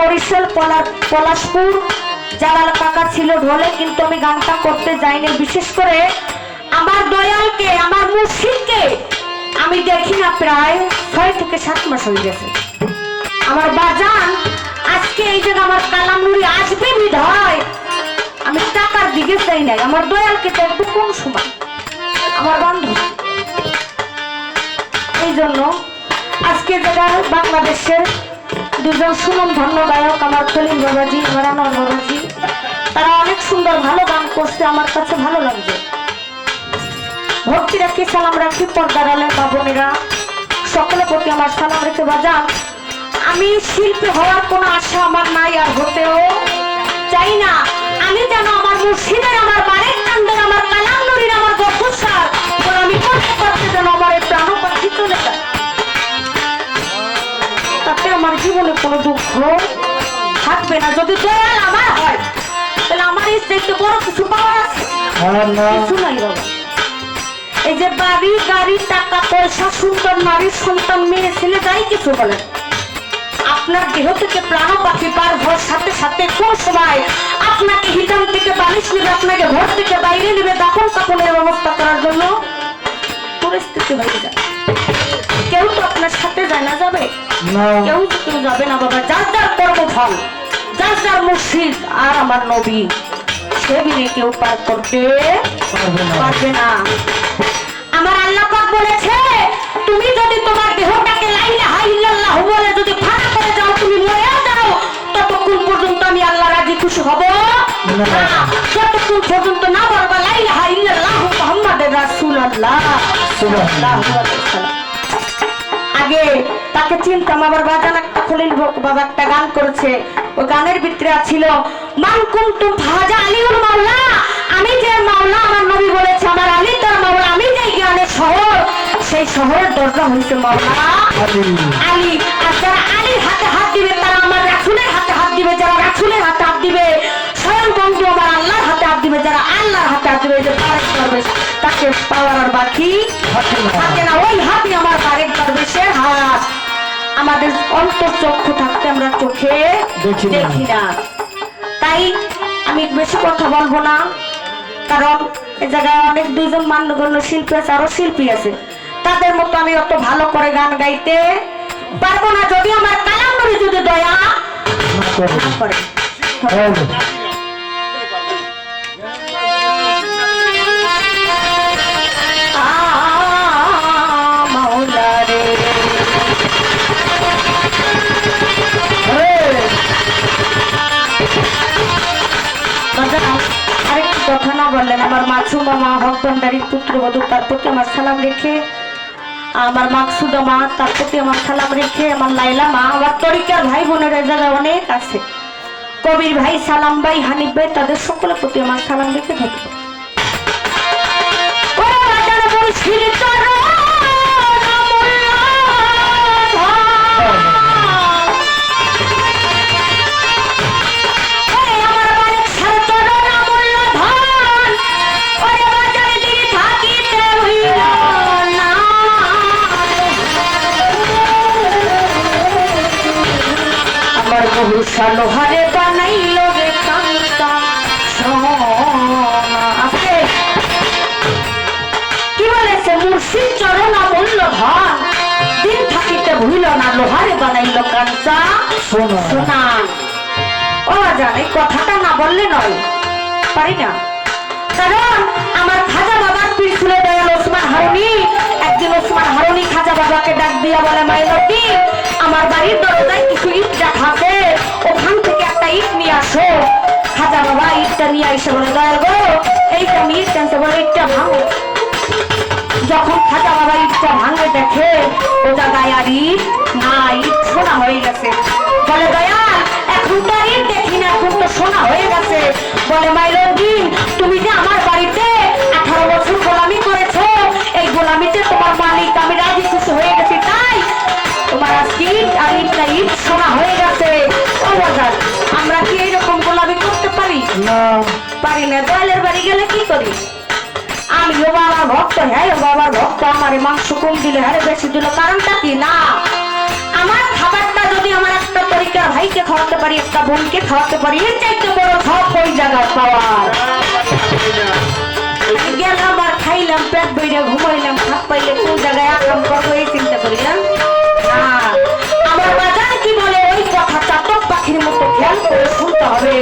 বরিশাল পলাশপুর জালাল কাকা ছিল ঢোলে, কিন্তু আমি গানটা করতে যাইনি। বিশেষ করে আমার দয়ালকে, আমার মুর্শিদকে আমি দেখি না প্রায় 6 থেকে 7 মাস হয়ে গেছে। আমার বাজান আজকে এই যে আমার কালাম নুরি আসবে বিধায় আমি টাকার দিকে চাই নাই, আমার দয়ালকে দেখবো কোন সময়, আমার বান্ধব। এই জন্য আজকে যারা বাংলাদেশের দুজন সুনাম ধন্য গায়ক, আমার খলিল বাবাজি, আমার আনোয়ার বাবাজি, তারা অনেক সুন্দর ভালো গান করছে, আমার কাছে ভালো লাগছে। ভক্তি রাখি, সালাম রাখি, পর্দার আলের মা বোনেরা সকলের প্রতি আমার সালাম রেখে বাজান। আমি শিল্পী হওয়ার কোনো আশা আমার নাই, আর হতেও চাই না। আমি যেন আমার মুর্শিদের, আমার বারেক কান্দের, আমার কালাম নুরির, আমার গফুসার আমি করতে করতে যেন আমার এই প্রাণ পাখি চলে যায়, তাতে আমার জীবনে কোনো দুঃখ থাকবে না। যদি দয়াল আমার হয় তাহলে আমার এই চাইতে বড় কিছু পাওয়ার আছে? কিছু নাই বাবা। এই যে বাড়ি গাড়ি টাকা পয়সা সুন্দর নারী সন্তান মেয়ে ছেলে যাই কিছু বলেন, আপনার দেহ থেকে প্রাণ পাখি পার হওয়ার সাথে সাথে কোন সময় আপনাকে হিজাম থেকে বালিশ নেবে, আপনাকে ঘর থেকে বাইরে নেবে, দাফন কাপনের ব্যবস্থা করার জন্য পরিস্থিতি হয়ে যায়। কেউ তো আপনার সাথে যায় না, যাবে কেউ যাবে না বাবা। যার যার কর্মফল, যার যার মুর্শিদ আর আমার নবী, সে বিনে কেউ পার করতে পারবে না। আমার আল্লাহ পাক বলেছে, তুমি যদি তোমার দেহটাকে লা ইলাহা ইল্লাল্লাহ বলে যদি ফানা করে যাও, তুমি মরে যাও, ততক্ষণ পর্যন্ত আমি আল্লাহ রাজি খুশি হব না। যতক্ষণ পর্যন্ত না বলবা লা ইলাহা ইল্লাল্লাহ মুহাম্মাদুর রাসূলুল্লাহ সাল্লাল্লাহু আলাইহি ওয়াসাল্লাম। আগে তাকে চিনতাম। আমার বাজান একটা খলিল বাবা একটা গান করেছে, ওই গানের ভিতরে ছিল মান কুনতুম ফাজা আলিউল মাওলা, আমি যে মাওলা, আমার নবী বলেছে আমার আলী তার মাওলা, আমি যে জ্ঞানের শহর, সেই শহরের দরজা হইছে মাওলা আলী। আর যারা আলীর হাতে হাত দিবে তারা আমার রাসূলের হাতে হাত দিবে, যারা রাসূলের হাতে হাত দিবে স্বয়ং বন্ধু আমার আল্লাহর হাতে হাত দিবে, যারা আল্লাহর হাতে হাত দিবে যে বারেক দরবেশ, তাকে পাওয়ার আর বাকি থাকে না। ওই হাতই আমার বারেক দরবেশের হাত। আমাদের অন্তর চক্ষু থাকতে আমরা চোখে দেখি না। তাই আমি বেশি কথা বলবো না, কারণ এ জায়গায় অনেক দুইজন মান্যগণ্য শিল্পী আছে, আরো শিল্পী আছে, তাদের মতো আমি অত ভালো করে গান গাইতে পারবো না। যদি আমার কালাম নুরি যদি দয়া করে। আরেকটি কথা না বললেন, আমার মাসুম মামা হক ভান্ডারীর পুত্রবধূ, তার প্রতি আমার সালাম রেখে, আমার মাকসুদা মা তার প্রতি আমার সালাম রেখে, আমার লাইলা মা, আমার তরিকার ভাই বোনের জায়গায় অনেক আছে, কবির ভাই, সালাম ভাই, হানিফ ভাই, তাদের সকলের প্রতি আমার সালাম রেখে থাকবে। লোহারে বানাইল রে কান্তা কি বলেছে, মুর্শিদ চরণ অমূল্য ধন, দিন থাকিতে ভুইল না, লোহারে বানাইল কান্তা সোনা। ও জানে কথাটা না বললে নয়, পারি না। কারণ আমার খাজা বাবার পীর ছিল দয়াল ওসমান হারুনি। একদিন ওসমান হারুনি খাজা বাবাকে ডাক দিয়া বলে, মাইলতি আমার বাড়ির দরজায় কিছু ইট রাখা আছে, ওখান থেকে একটা ইট নিয়ে আসো। খাজা বাবা ইটটা নিয়ে এসে বলে, দয়াল গো এইটা আমি ইট টানছে, বলে ইটটা ভাঙো। যখন খাজা বাবা ইটটা ভাঙে দেখে ও জায়গায় আর ইট না, ইট সোনা হয়ে গেছে। বলে দয়াল এখন তো ইট দেখি না, এখন তো সোনা হয়ে গেছে। বলে মাইলতি তুমি যে আমার বাড়িতে 18 বছর গোলামি করেছো, এই গোলামিতে তোমার মালিক আমি রাজি খুশি হয়ে গেছি, তাই তোমার আজকে ইট আর ইটটা ইট সোনা হয়ে গেছে। ও বাজার আমরা কি এইরকম গোলামি করতে পারি? পারি না। দয়ালের বাড়ি গেলে কি করি? আমিও বাবার ভক্ত, হ্যাঁ বাবার ভক্ত, আমার মাংস কম দিলে হ্যাঁ বেশি দিল, কারণটা কি না আমার খাবারটা যদি আমার একটা তরিকার ভাইকে খাওয়াতে পারি, একটা বোনকে খাওয়াতে পারি, এর চাইতে বড় সব ওই জায়গায় পাওয়ার। গেলাম আর খাইলাম, পেট বইরা ঘুমাইলাম, খাপ পাইলে কোন জায়গায় আকাম করবো এই চিন্তা করি না। আমার বাজার কি বলে ওই কথা চাতক পাখির মতো খেয়াল করে শুনতে হবে,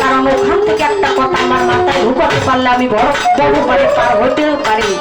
কারণ ওখান থেকে একটা কথা আমার মাথায় ঢুকাতে পারলে আমি বড় বড় পারে পার হতেও পারি।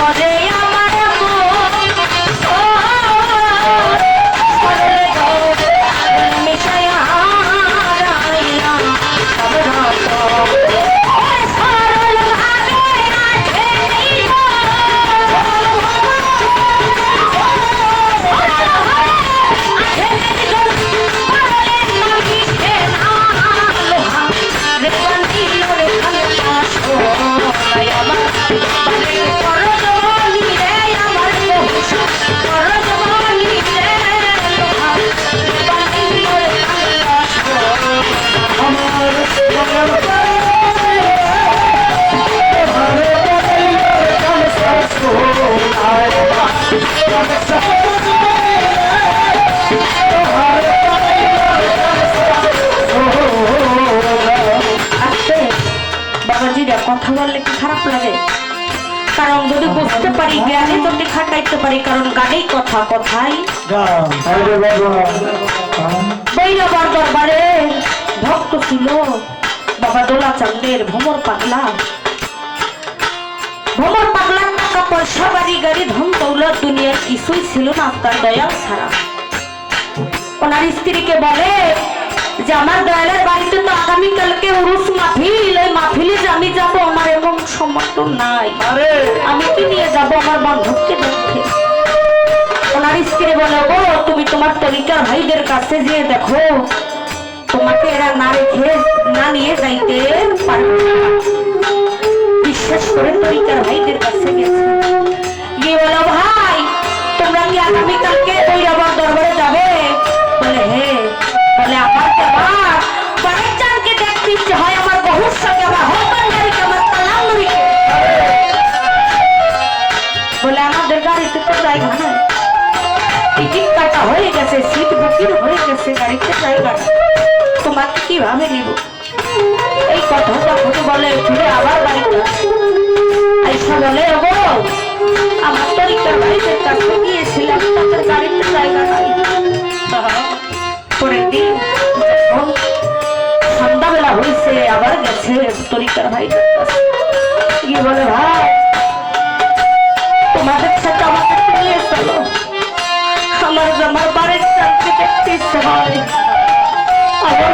করে আমার কথা বললে কি খারাপ লাগে? কারণ যদি বুঝতে পারি জ্ঞানে যদি খাটাইতে পারি, কারণ গানেই কথা কথাই। বৈরাবার দরবারে ভক্ত ছিল বাবা দোলা চাঁদের ভ্রমর পাগলা। ভ্রমর পাগলার টাকা পয়সা বাড়ি গাড়ি ধন দৌলত দুনিয়ার কিছুই ছিল না তার দয়াল ছাড়া। ওনার স্ত্রীকে বলে যে আমার দয়ালের বাড়িতে তো আগামীকালকে উরুস মাহফিল, ওই মাহফিলে যে আমি যাবো আমার এমন সমর্থন নাই, আমি কি নিয়ে যাবো আমার বান্ধবকে দেখতে। ওনার স্ত্রী বলে ও তুমি তোমার তরিকার ভাইদের কাছে গিয়ে দেখো, তোমাকে এরা না রেখে না নিয়ে যাইতে পারবে না। বিশ্বাস করে তরিকার ভাইদের কাছে গেছে, গিয়ে বলো ভাই তোমরা কি আগামীকালকে বৈরাবার দরবারে যাবে? বলে হ্যাঁ। বলে আমার বাড়ির চানকে দেখতে ইচ্ছে হয়, আমার বহুর সঙ্গে আমার হকানদারিকে আমার তালামুরিকে। বলে আমাদের গাড়িতে তো জায়গা নাই, টিকিট কাটা হয়ে গেছে, সিট বুকিং হয়ে গেছে, গাড়িতে জায়গা নাই, তোমাকে কিভাবে নিব? এই কথাটা ঘটে বলে ফিরে আবার বাড়িতে আইসা বলে গো আমার তরিকার বাড়িদের কাছে গিয়েছিলাম, তাদের গাড়িতে জায়গা নাই। পরের দিন সন্ধ্যাবেলা হয়েছে আবার গেছে তরিকার ভাইদের কাছে, গিয়ে বলে ভাই তোমাদের সাথে আমাদের নিয়ে চলো, আমার বাড়ির চাকরি দেখতে ইচ্ছে হয়, আমার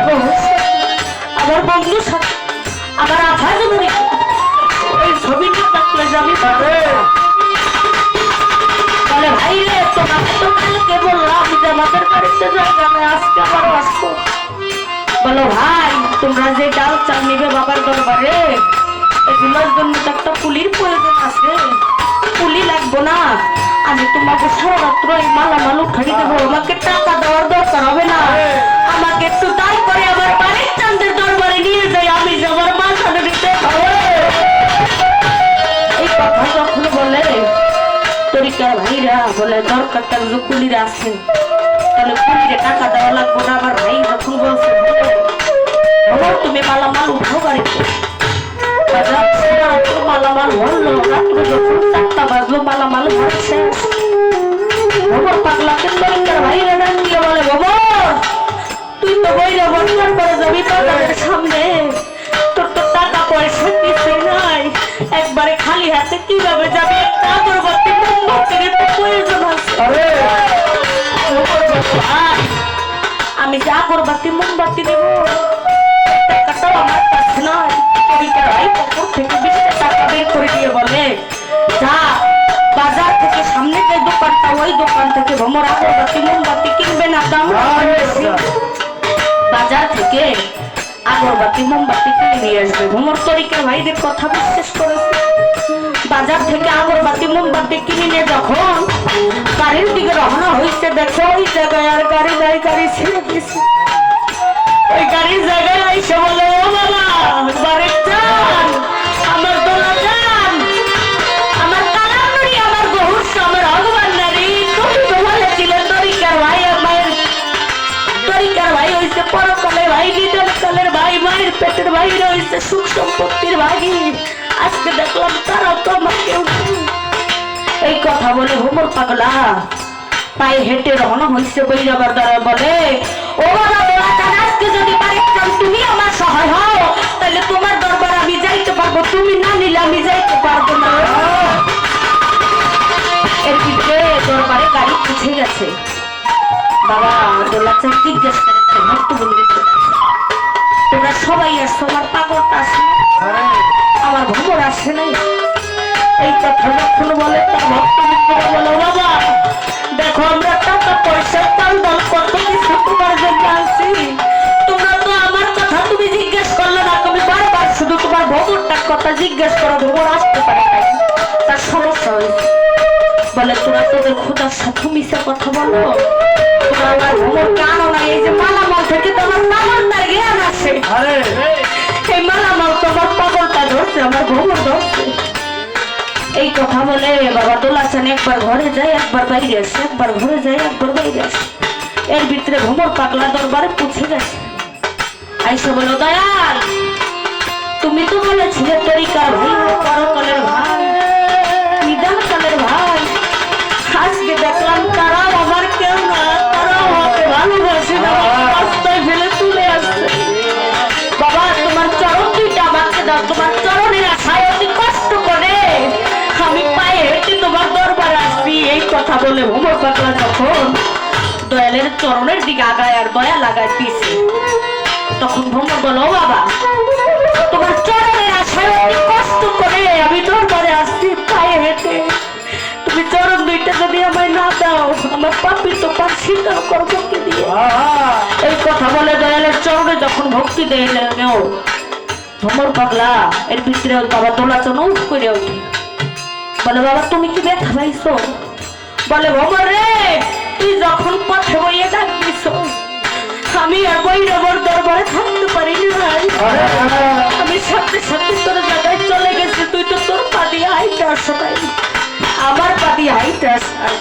আমার বন্ধুর সাথে আমার আধার এই ছবিটা থাকলে যাবি। বলে ভাই রে তোমাকে তো কালকে বললাম যে আমাদের বাড়িতে জায়গা নেই, আজকে আবার আসবো। বলো ভাই তোমরা যে ডাল চাল নিবে বাবার দরবারে, এগুলোর জন্য তো একটা পুলির প্রয়োজন আছে, পুলি লাগবো না, আমি তোমাকে সারা রাত্র এই মালামাল উঠাই দেবো, আমাকে টাকা দেওয়ার দরকার হবে না, আমাকে একটু দায় করে আমার বাড়ির চাঁদের দরবারে নিয়ে যাই, আমি যাবার মাথাটা দিতে হবে। এই কথা যখন বলে তরিকার ভাইরা বলে দরকারটা যে কুলিরা আছে, তাহলে কুলিরে টাকা দেওয়া লাগবো না। আমার ভাই যখন বলছে তুমি মালামাল উঠো বাড়িতে, মালামাল ভরলো, রাত্র যখন 4টা বাজলো মালামাল ভরে শেষ। ভবর পাগলাকে তরিকার ভাইরা ডাক দিয়ে বলে ভবর তুই তো বইরা বন্যার করে যাবি বাজারের সামনে, তোর তো টাকা পয়সা কিছু নাই, একবারে খালি হাতে কিভাবে যাবে? একটা আগরবাতি মোমবাতির একটু প্রয়োজন আছে। আমি যে আগরবাতি মোমবাতি দেবো টাকাটাও আমার কাছে নয়। তরিকার ভাই পকেট থেকে 20 টাকা বের করে দিয়ে বলে যা বাজার থেকে সামনে যে দোকানটা ওই দোকান থেকে ভ্রমর আগরবাতি মোমবাতি কিনবে না, দাম বাজার থেকে আগরবাতি মোমবাতি কিনে নিয়ে আসবে। ভ্রমর তরিকার ভাইদের কথা বিশ্বাস করেছে, বাজার থেকে আগরবাতি মোমবাতি কিনে নিয়ে যখন গাড়ির দিকে রওনা হয়েছে, দেখো ওই জায়গায় আর গাড়ি নাই, গাড়ি ছেড়ে দিয়েছে। ওই গাড়ির জায়গায় আইসে বলে ও বাবা বাড়ির চান, আমার দোলা চান, আমার তালামুরি, আমার বহুস, আমার ভগবান নারী, তুমি তো বলেছিলে তরিকার ভাই আমার তরিকার ভাই হয়েছে পরকালের ভাই, নিধন কালের ভাই, মায়ের পেটের ভাই রয়েছে সুখ সম্পত্তির ভাই, আজকে দেখলাম তারাও তো আমাকে। এই কথা বলে ভ্রমর পাগলা পায়ে হেঁটে রওনা হয়েছে বৈরাবার দ্বারা বলে ও বাবা দোলা চান, আজকে যদি বাড়ির চান তুমি আমার সহায় হও তাহলে তোমার দরবার আমি যাইতে পারবো, তুমি না নিলে আমি যাইতে পারবো না। আছে বাবা দোলাচান জিজ্ঞেস করে তার ভক্ত বন্ধু তোমরা সবাই আসছো আমার পাগলটা আসে আমার ভ্রমর আসে নাই এই কথা যখন বলে তার ভক্ত বন্ধুরা বলো বাবা দেখো আমরা টাকা পয়সা তাল দল কত কিছু তোমার জন্য আনছি তোমরা তো আমার কথা তুমি জিজ্ঞেস করলে না তুমি বারবার শুধু তোমার ভ্রমরটার কথা জিজ্ঞেস করো ভ্রমর আসতে পারে নাই তার সমস্যা হয়েছে বলে তোরা তোদের খোদার সাথে মিশে কথা বলো তোমরা আমার ভ্রমর কানো না এই যে মালামাল থেকে তোমার পাগলটার জ্ঞান আসে এই মালামাল তোমার পাগলটা ধরছে আমার ভ্রমর ধরছে এই কথা বলে বাবা দোলাচান একবার ঘরে যায় একবার বাইরে আসে একবার ঘরে যায় একবার বাইরে আসে এর ভিতরে ভ্রমর পাগলা দরবারে পৌঁছে গেছে আইসা বলো দয়াল তুমি তো বলেছিলে তরিকার ভাই পরকালের ভাই নিদান কালের ভাই আজকে দেখলাম তারাও আমার কেউ না তারাও আমাকে ভালোবাসে না রাস্তায় ফেলে তুলে আসছে বাবা তোমার চরণ দুইটা আমাকে দাও তোমার চরণের আশায় অতি কষ্ট করে আমি পায়ে হেঁটে তোমার দরবারে আসছি এই কথা বলে ভ্রমর পাগলা যখন দয়ালের চরণের দিকে আগায় আর দয়া লাগায় পিছে তখন ভ্রমর বলো বাবা তোমার চরণের আশায় অতি কষ্ট করে আমি দরবারে আসছি পায়ে হেঁটে তুমি চরণ দুইটা যদি আমায় না দাও আমার পাপি তো পাপ স্বীকার করবো কি দিয়ে এই কথা বলে দয়ালের চরণে যখন ভক্তি দেয় নেও ভ্রমর পাগলা এর ভিতরে বাবা দোলাচান উঠ করে ওঠে বলে বাবা তুমি কি ব্যথা পাইছো বলে ভ্রমর রে তুই যখন পথে বইয়ে ডাক দিছ আমি আর বৈরবর দরবারে থাকতে পারিনি ভাই আমি সাথে সাথে তোর জায়গায় চলে গেছি তুই তো তোর পা দিয়ে হাইটে আসো তাই আমার পা দিয়ে হাইটে আসাই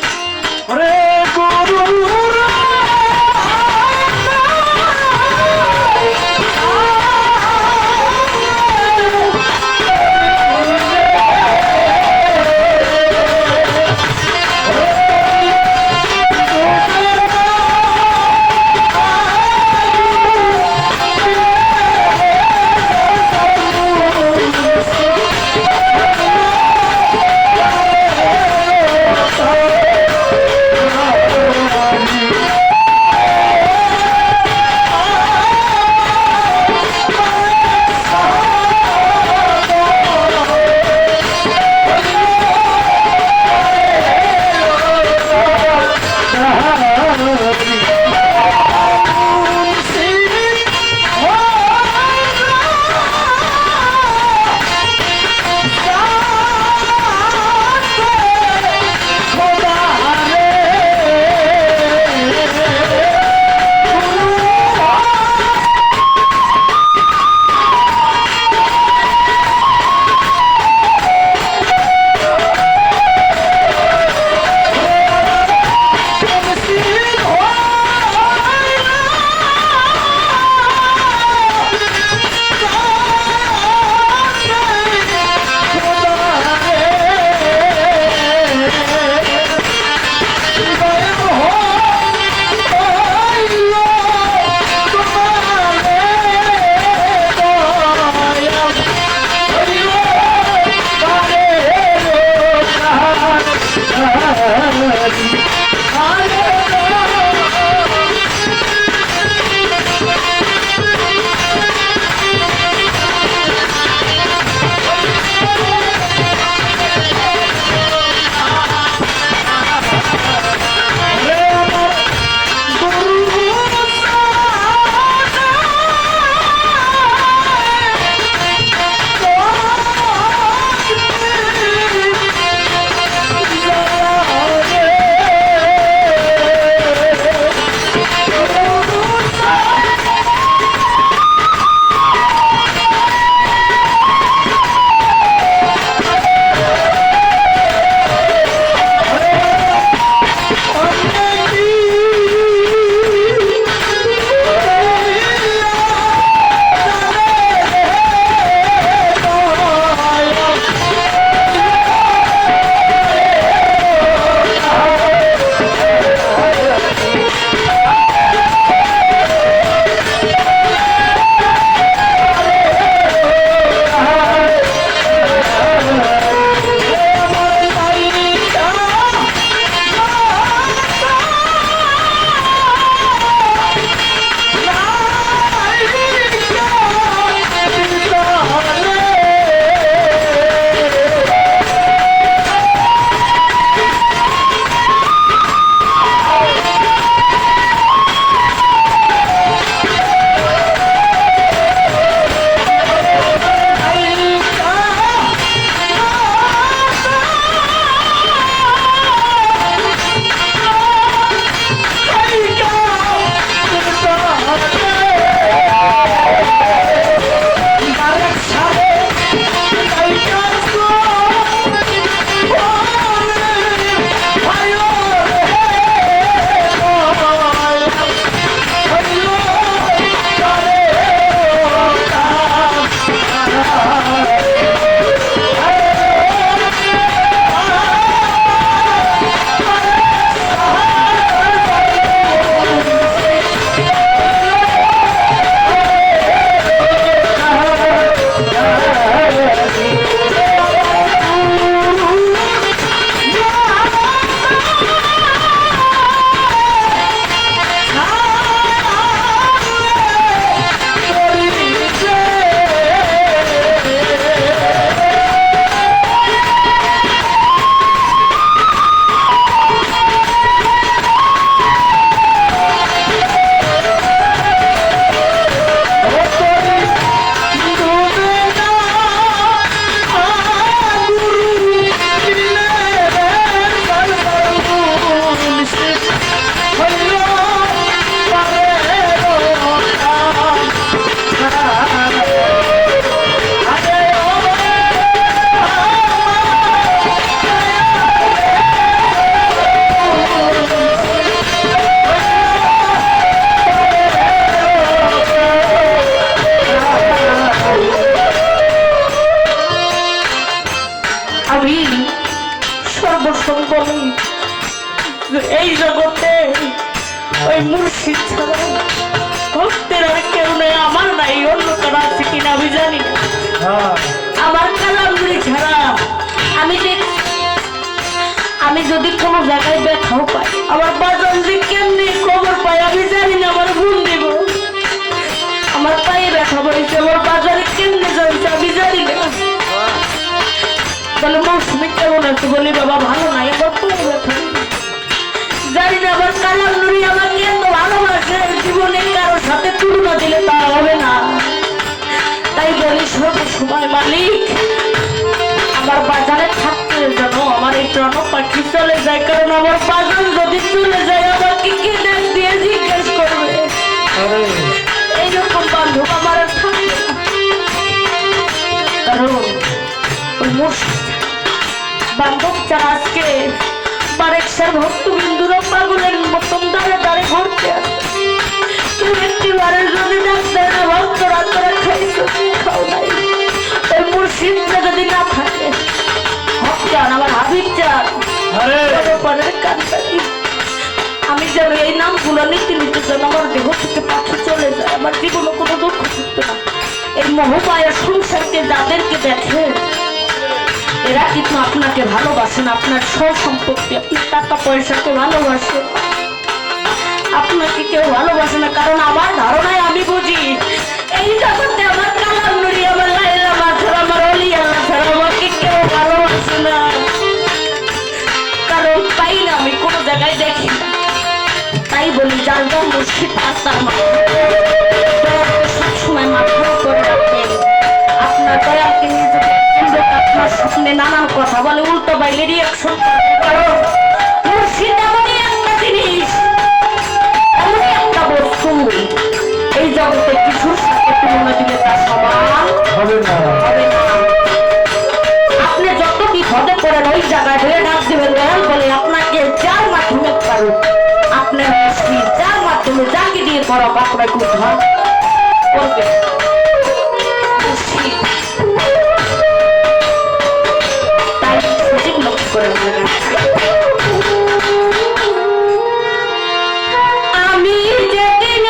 বলে এই জগতে ওই মুর্শিদ ছাড়া ভক্তের আর কেউ নেই, আমার নাই, অন্য কারো আছে কিনা আমি জানি না। আমার কালামুড়ি ছাড়া আমি যদি কোনো জায়গায় ব্যথাও পাই, আমার বাজান যে কেমনি খবর পাই আমি জানি না, আমার ভুল দেব। আমার পায়ে ব্যথা পড়েছে, আমার বাজারে কেমনে যাইছে আমি জানি না। বলে মৌসুমি কেমন আছে, বলি বাবা ভালো নাই, আমার পায়ে ব্যথা জানি না। আমার কালামুড়ি আমাকে এত ভালোবাসে, জীবনে কারোর সাথে তুলনা দিলে তা হবে না। তাই বলি সর্বসময় মালিক আমার বাজারে থাকতে যেন আমার এই প্রাণ পাখি চলে যায়, কারণ আমার বাজার যদি চলে যায় আমাকে কে ডাক দিয়ে জিজ্ঞেস করবে। এইরকম বান্ধব আমার আর থাকবে না, কারণ ওই মুর্শিদ বান্ধব ছাড়া আজকে বারেকশার ভক্তবিন্দুরা পাগলের মতন দাঁড়ে দাঁড়ে ঘুরতে আসে। কেউ একটি বারের যদি ডাক দেয় না ভক্তরা তোরা খাইছো খাও নাই, ওই মুর্শিদটা যদি না থাকে, আমার হাবিব চান আমি যেন এই নামগুলো নিতে নিতে যেন আমার দেহ থেকে পাখি চলে যায়, আমার জীবনে কোনো দুঃখ থাকতো না। এই মোহমায়া সংসারকে যাদেরকে দেখে এরা কিন্তু আপনাকে ভালোবাসেন, আপনার সব সম্পত্তি আপনার টাকা পয়সাকে ভালোবাসে, আপনাকে কেউ ভালোবাসে না। কারণ আমার ধারণায় আমি বুঝি এই জগতে আমার কালামুড়ি, আমার লাইলা মা ছাড়া, আমার অলি আল্লাহ ছাড়া আমাকে কেউ ভালোবাসে না। কারণ পাই না, আমি কোনো জায়গায় দেখি না। তাই বলি যার যার মুর্শিদ তার সবসময় মাথার উপরে রাখবেন। আপনার দয়ালকে নিয়ে যদি আপনার সামনে নানান কথা বলে উল্টো বাইলে রিয়াকশন করবে, কারণ মুর্শিদ এমনই একটা জিনিস, এমনই একটা বস্তু, এই জগতে কিছুর সাথে তুলনা দিলে তার সমান হবে না। আপনি যত বিপদে করেন ওই জায়গায় ধরে ডাক দিবেন দয়াল বলে, আপনাকে যার মাধ্যমে পারুক আপনার মুর্শিদ যার মাধ্যমে যাকে দিয়ে করো আপনাকে উদ্ধার করবে। তাই সঠিক লক্ষ্য করে বলে আমি যেদিন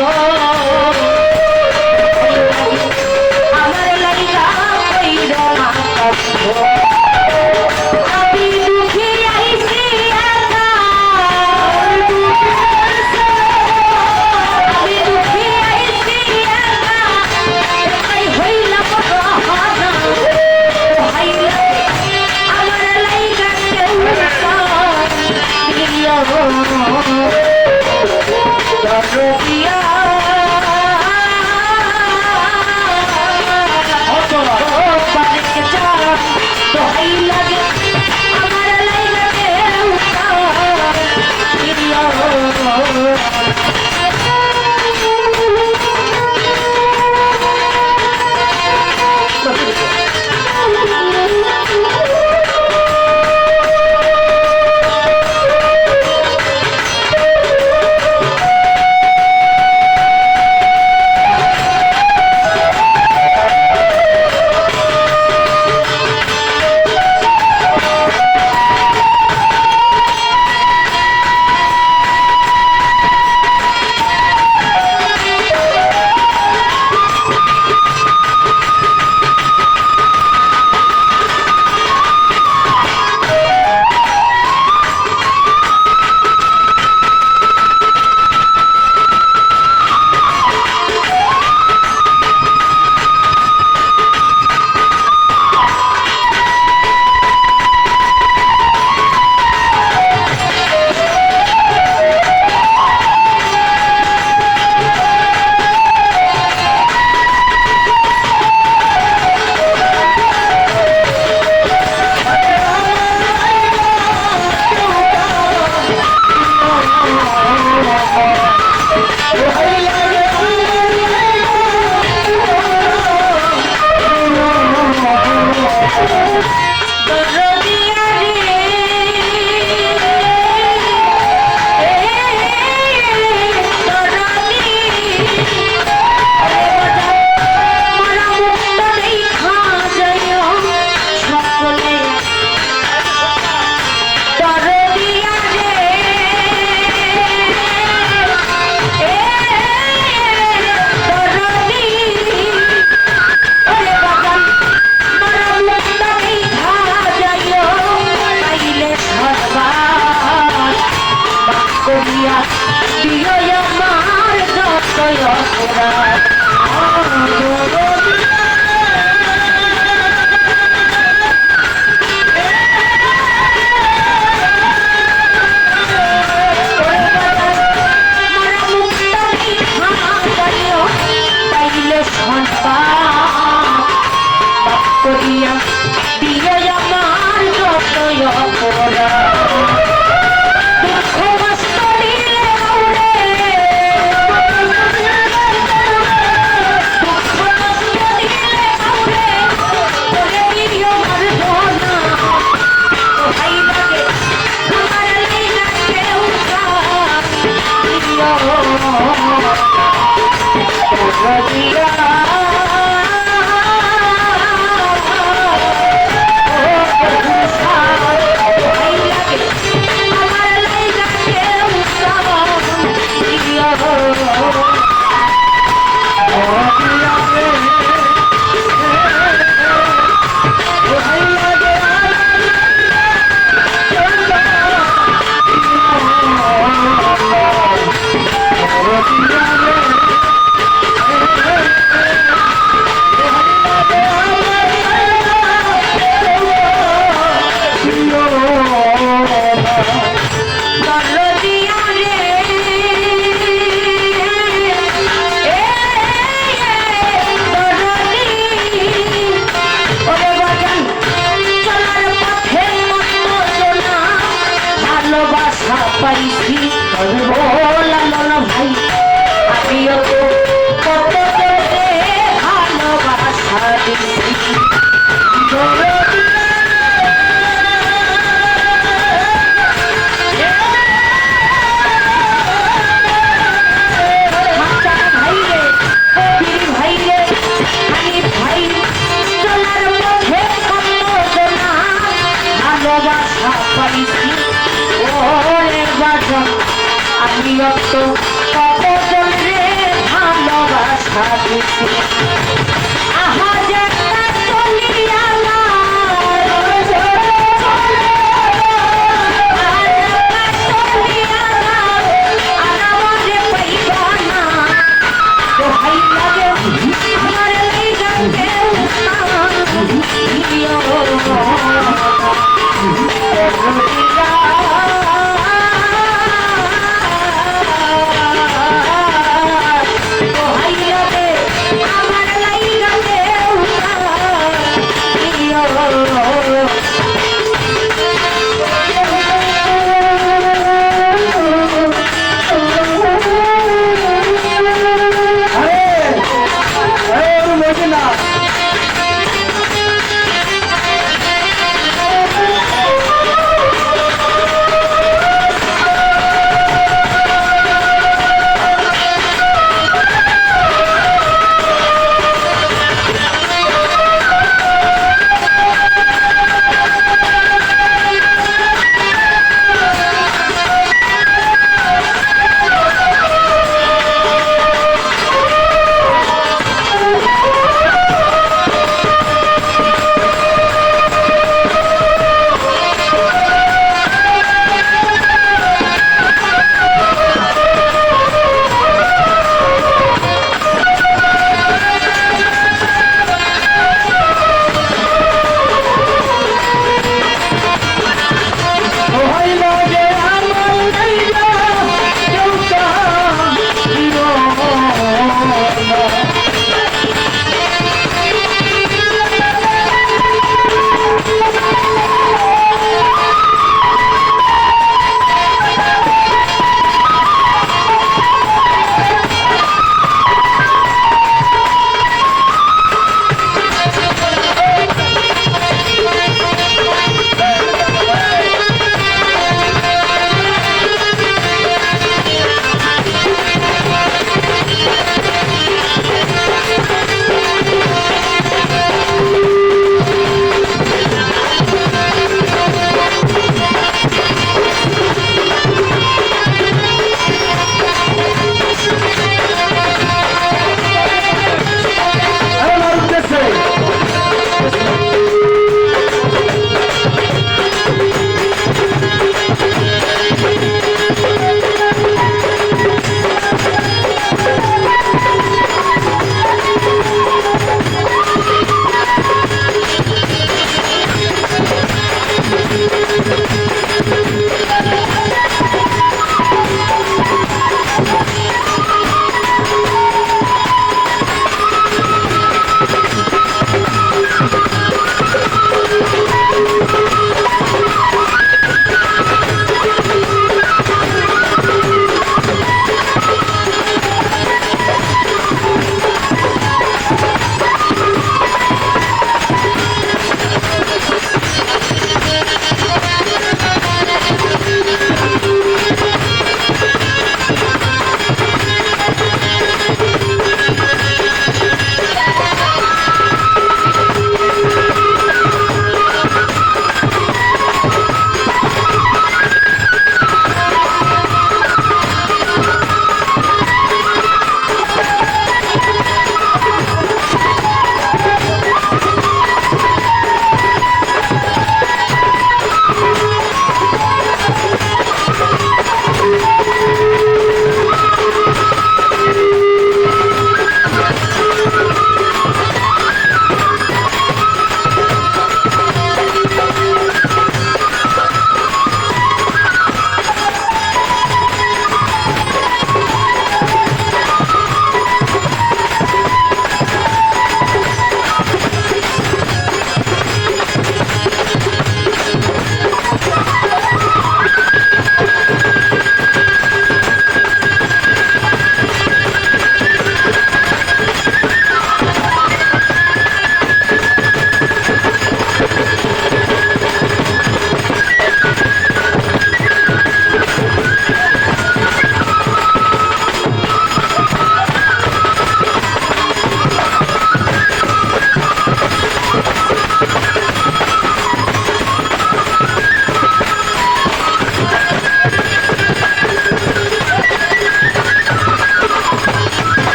Oh দরদিয়া বাড়িকে যা দোহাই লাগে আমার লাইলাকে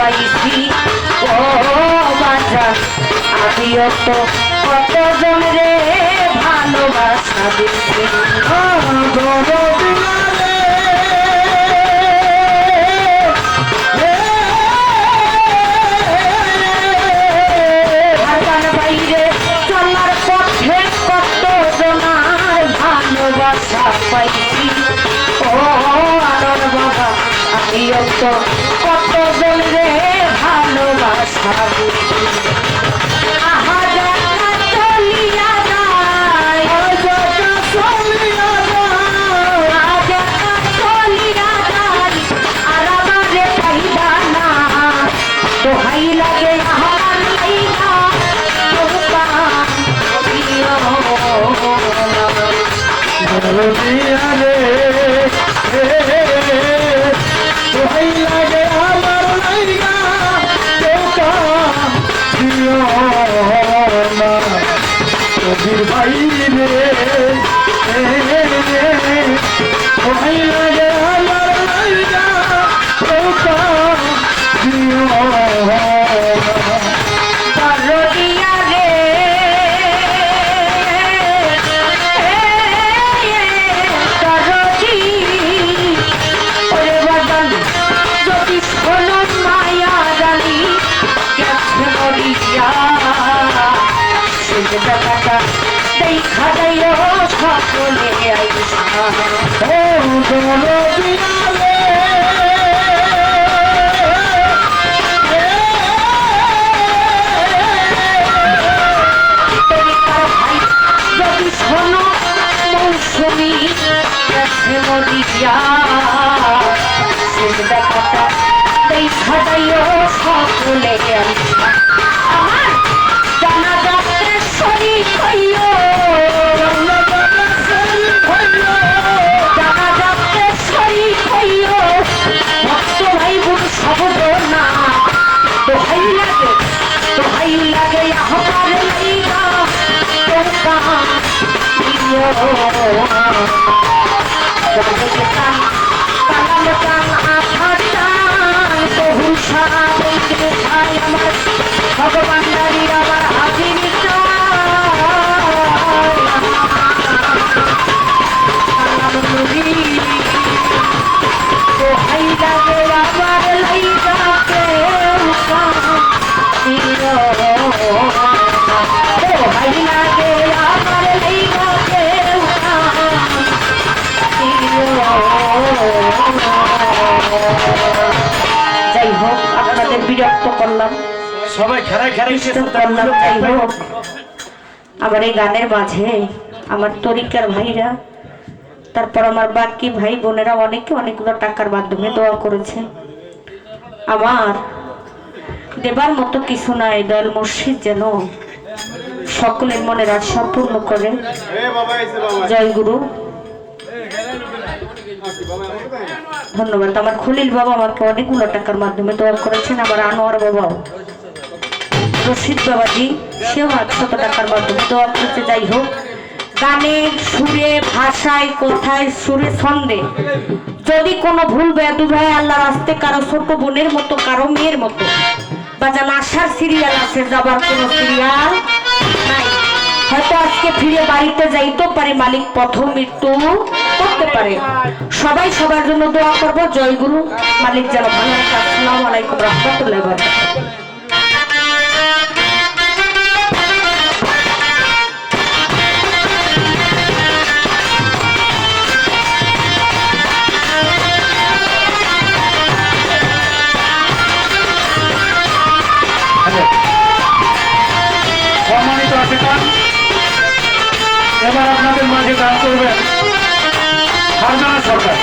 পাইছি ও বাজান আমিও তো কতজন রে ভালোবাসা দিছি ভাজান বাইরে চলার পথে কতজনার ভালোবাসা পাইছি ও আনন্দ বাবা আমিও তো কতজন রে ভালোবাসা দিছি আহা যাত্রা চলিয়া যায় যাত্রা চলিয়া যায় যাত্রা চলিয়া যায় আর আমারে পাইবা না দোহাই লাগে আমার লাইগা তোবা দিও দরদিয়া রে দোহাই লাগে আমার লাইগা তোবা দিও না কবির ভাই রে দোহাই লাগে আমার লাইগা তোবা দিও না দরদিয়া রে দরদি ওরে বাদন যদি শোনো মায়া রানী গেছে মরিয়া সে জায়গাটা দেখা যাইও সকলে আইসা ও দরদিয়া রে যদি শোনো মৌসুমি গেছে মরিয়া সে দেখাটা দেখা যাইও সকলে আইসা আমার জানা যাত্রে শরীর হইও জানা যাত্রে শরীর হইও ভক্ত ভাই বোন শব্দ না দোহাই লাগে আমার লাইগা তোকা দিও কালাম কাং আফাটান বহু সাথে ভাই আমার ভগবান দাঁড়ি আমার হাজির দোহাই লাগে আমার লাইগা তোকা দিও দোহাই লাগে আমার লাইগা তোকা দিও যাই হোক আপনাদের বিরক্ত করলাম সবাই খেলায় খেলায় ডিস্টার্ব করলাম যাই হোক আমার এই গানের মাঝে আমার তরিকার ভাইরা তারপর আমার বাকি ভাই বোনেরা অনেকে অনেকগুলো টাকার মাধ্যমে দোয়া করেছে আমার দেবার মতো কিছু নাই দয়াল মুর্শিদ যেন সকলের মনের আশা পূর্ণ করে জয় গুরু ধন্যবাদ আমার খলিল বাবা আমাকে অনেকগুলো টাকার মাধ্যমে দোয়া করেছেন আমার আনোয়ার বাবাও রশিদ বাবাজি সেও 100 টাকার মাধ্যমে দোয়া করেছে যাই হোক গানে সুরে ভাষায় কোথায় সুরে ছন্দে যদি কোনো ভুল বেদু হয় আল্লাহর রাস্তে কারো ছোট বোনের মতো কারো মেয়ের মতো বা যেন আসার সিরিয়াল আছে যাবার কোনো সিরিয়াল নাই হয়তো আজকে ফিরে বাড়িতে যাইতে পারে মালিক পথ মৃত্যু করতে পারে সবাই সবার জন্য দোয়া করবো জয় গুরু মালিক যেন ভালো রাখে আসসালামু আলাইকুম রহমতুল্লাহি ওয়া বারাকাতুহু সম্মানিত আশিকান এবার আপনাদের মাঝে গান করবেন ফারজানা সরকার।